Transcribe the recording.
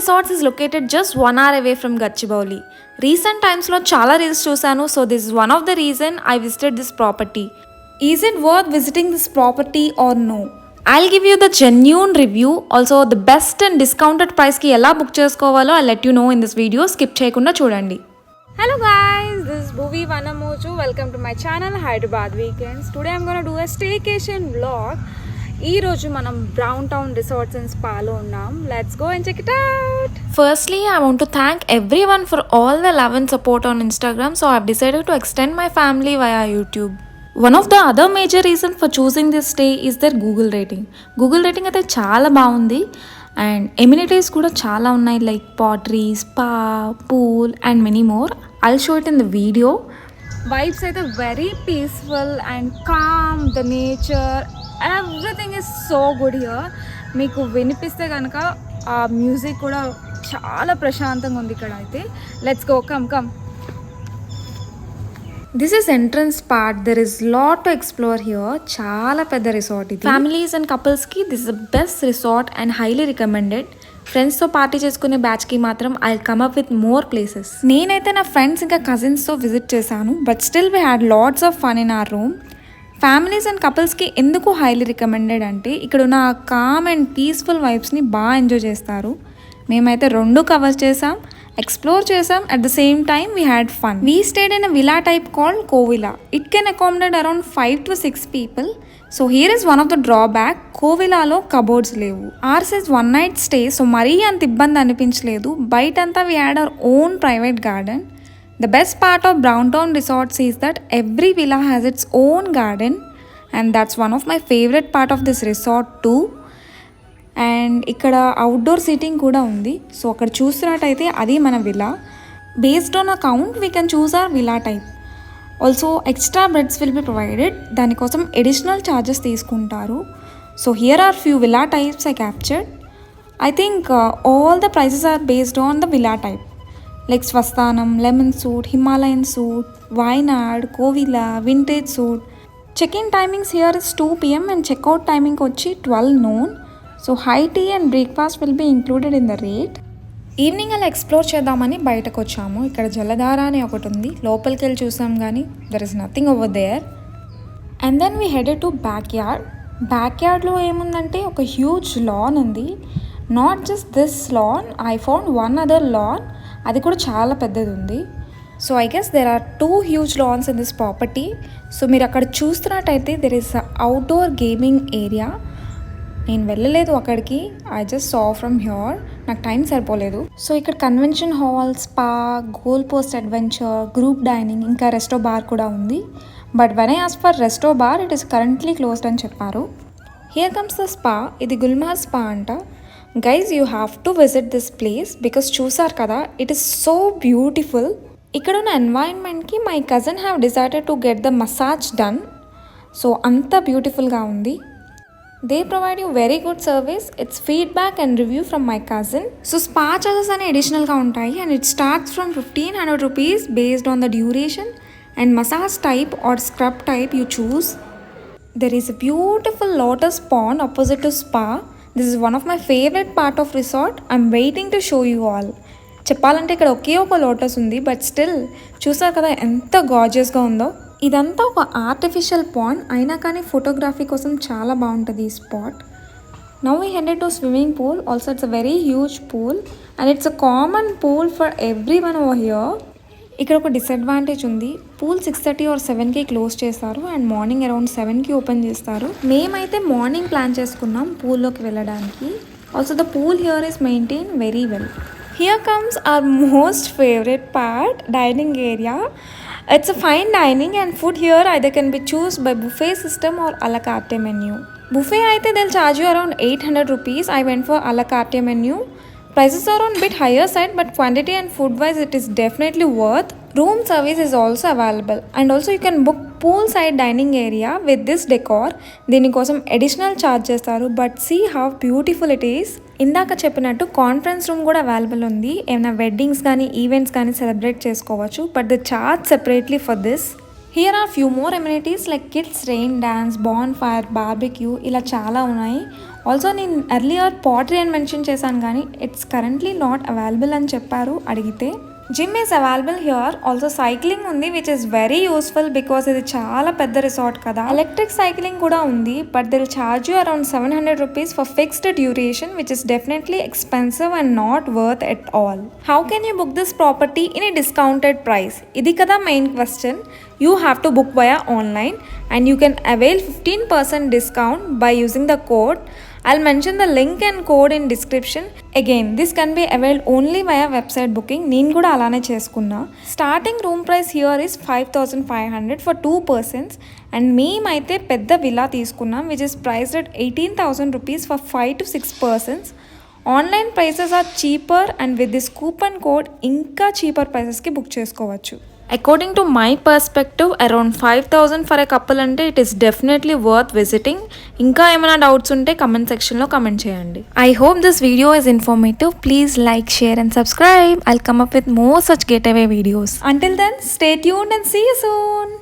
Resorts is located just 1 hour away from Gachibowli. Recent times lo chala reels chusanu, so this is one of the reason I visited this property. Is it worth visiting this property or no? I'll give you the genuine review, also the best and discounted price ki ela book cheskovalo I'll let you know in this video. Skip cheyakunda chudandi. Hello guys, this is Bhuvi Vanamoju. Welcome to my channel Hyderabad Weekends. Today I'm going to do a staycation vlog. ఈ రోజు మనం Brown Town Resorts and స్పాలో ఉన్నాం. Let's go and check it out. Firstly, I want to thank everyone for all the love and support on Instagram. So I've decided to extend my family via YouTube. One of the other major reason for choosing this stay is their Google rating. Google rating అయితే చాలా బాగుంది and amenities కూడా చాలా ఉన్నాయి, like pottery, spa, pool and many more. I'll show it in the video. Vibes అయితే very peaceful and calm, the nature, everything is so good here. మీకు వినిపిస్తే కనుక ఆ మ్యూజిక్ కూడా చాలా ప్రశాంతంగా ఉంది ఇక్కడ అయితే. Let's go, come. This is entrance part. There is lot to explore here. చాలా పెద్ద రిసార్ట్ ఇది. ఫ్యామిలీస్ అండ్ కపుల్స్కి this is the best resort and highly recommended. ఫ్రెండ్స్తో పార్టీ చేసుకునే బ్యాచ్కి మాత్రం I come up with more places. నేనైతే నా ఫ్రెండ్స్ ఇంకా కజిన్స్తో విజిట్ చేశాను, but still we had lots of fun in our room. Families and కపుల్స్కి ఎందుకు హైలీ రికమెండెడ్ అంటే ఇక్కడ ఉన్న కామ్ అండ్ పీస్ఫుల్ వైబ్స్ని బాగా ఎంజాయ్ చేస్తారు. మేమైతే రెండు కవర్ చేసాం, ఎక్స్ప్లోర్ చేసాం. At the same time we had fun. We stayed in a villa type called కోవిలా. It can accommodate around 5 to 6 people. So here is one of the drawback, కోవిలాలో cupboards లేవు. Ours is 1 night stay, so మరీ అంత ఇబ్బంది అనిపించలేదు. బయటంతా we had our own private garden. The best part of Brown Town Resorts is that every villa has its own garden, and that's one of my favorite part of this resort too. And ఇక్కడ outdoor seating కూడా ఉంది. So అక్కడ చూస్తున్నట్టయితే అది మన villa. Based on a count we can choose our villa type. Also extra beds will be provided. దానికోసం additional charges తీసుకుంటారు. So here are few villa types I captured. I think all the prices are based on the villa type, like Swasthanam, Lemon Suit, Himalayan Suit, Wayanad, Kovila, Vintage Suit. Check-in timings here is 2 PM and check-out timing kochi 12 noon. So high tea and breakfast will be included in the rate. Evening అలా explore చేద్దామని బయటకు వచ్చాము. ఇక్కడ జలధార అని ఒకటి ఉంది, లోపలికి వెళ్ళి చూసాం కానీ there is nothing over there. And then we headed to backyard. Back యార్డ్లో ఏముందంటే ఒక హ్యూజ్ లాన్ ఉంది. Not just this lawn, I found one other lawn, అది కూడా చాలా పెద్దది ఉంది. So I guess there are 2 huge lawns in this property. సో మీరు అక్కడ చూస్తున్నట్టయితే there is outdoor gaming area. నేను వెళ్ళలేదు అక్కడికి, I just saw from here, నాకు టైం సరిపోలేదు. సో ఇక్కడ convention hall, spa, goal post adventure, group dining, ఇంకా రెస్టో బార్ కూడా ఉంది. But when I ask for resto bar it is currently closed అని చెప్పారు. Here comes the spa. ఇది గుల్మార్ స్పా అంట. Guys you have to visit this place because చూసారు కదా, ఇట్ ఈస్ సో బ్యూటిఫుల్. ఇక్కడ ఉన్న ఎన్వైరన్మెంట్కి my cousin have decided to get the massage done. So అంత బ్యూటిఫుల్గా ఉంది. They provide you very good service. It's feedback and review from my cousin. So spa charges అనే అడిషనల్గా ఉంటాయి and it starts from 1,500 rupees based on the duration and massage type or scrub type you choose. There is a beautiful lotus pond opposite to spa. This is one of my favorite part of resort. I'm waiting to show you all. చెప్పాలంటే ఇక్కడ ఒకే ఒక lotus ఉంది, but still చూసారు కదా ఎంత గార్జియస్గా ఉందో. ఇదంతా ఒక ఆర్టిఫిషియల్ పాండ్ అయినా కానీ ఫోటోగ్రఫీ కోసం చాలా బాగుంటుంది ఈ spot. Now we headed to swimming pool. Also it's a very huge pool and it's a common pool for every one over here. ఇక్కడ ఒక డిసడ్వాంటేజ్ ఉంది, పూల్ 6:30 or 7కి క్లోజ్ చేస్తారు అండ్ మార్నింగ్ అరౌండ్ 7కి ఓపెన్ చేస్తారు. మేమైతే morning plan చేసుకున్నాం పూల్లోకి వెళ్ళడానికి. Also the pool here is maintain very well. Here comes our most favourite part, dining area. It's a fine dining and food here either can be choose by buffet system or a la carte menu. Buffet అయితే they'll charge you around 800 rupees. I went for a la carte menu. Prices are on bit higher side, but quantity and food wise it is definitely worth. Room service is also available and also you can book poolside dining area with this decor. దీని కోసం additional charge చేస్తారు, but see how beautiful it is. ఇందాక చెప్పినట్టు conference room కూడా available ఉంది. ఏమైనా weddings కానీ events కానీ సెలబ్రేట్ చేసుకోవచ్చు, but the charge separately for this. Here are few more amenities like kids rain dance, bonfire, barbecue, ఇలా చాలా ఉన్నాయి. ఆల్సో నేను ఎర్లియర్ పాటరీ అని మెన్షన్ చేశాను కానీ ఇట్స్ కరెంట్లీ నాట్ అవైలబుల్ అని చెప్పారు అడిగితే. Gym is available here. Also cycling ఉంది which is very useful because ఇది చాలా పెద్ద రిసార్ట్ కదా. ఎలక్ట్రిక్ సైక్లింగ్ కూడా ఉంది but they'll charge you around 700 rupees for fixed duration which is definitely expensive and not worth at all. How can you book this property in a discounted price? ఇది కదా main question. You have to book via online and you can avail 15% discount by using the code. I'll mention the link and code in description. Again, this can be availed only via website booking. నేను కూడా అలానే చేసుకున్నా. Starting room price here is 5,500 for 2 persons and మేమైతే పెద్ద villa తీసుకున్నాం which is priced at 18,000 rupees for 5 to 6 persons. Online prices are cheaper and with this coupon code ఇంకా cheaper ప్రైసెస్కి book చేసుకోవచ్చు. According to my perspective around 5,000 for a couple అంటే it is definitely worth visiting. ఇంకా ఏమైనా doubts ఉంటే comment సెక్షన్లో comment చేయండి. I hope this video is informative. Please like, share and subscribe. I'll come up with more such getaway videos. Until then, stay tuned and see you soon.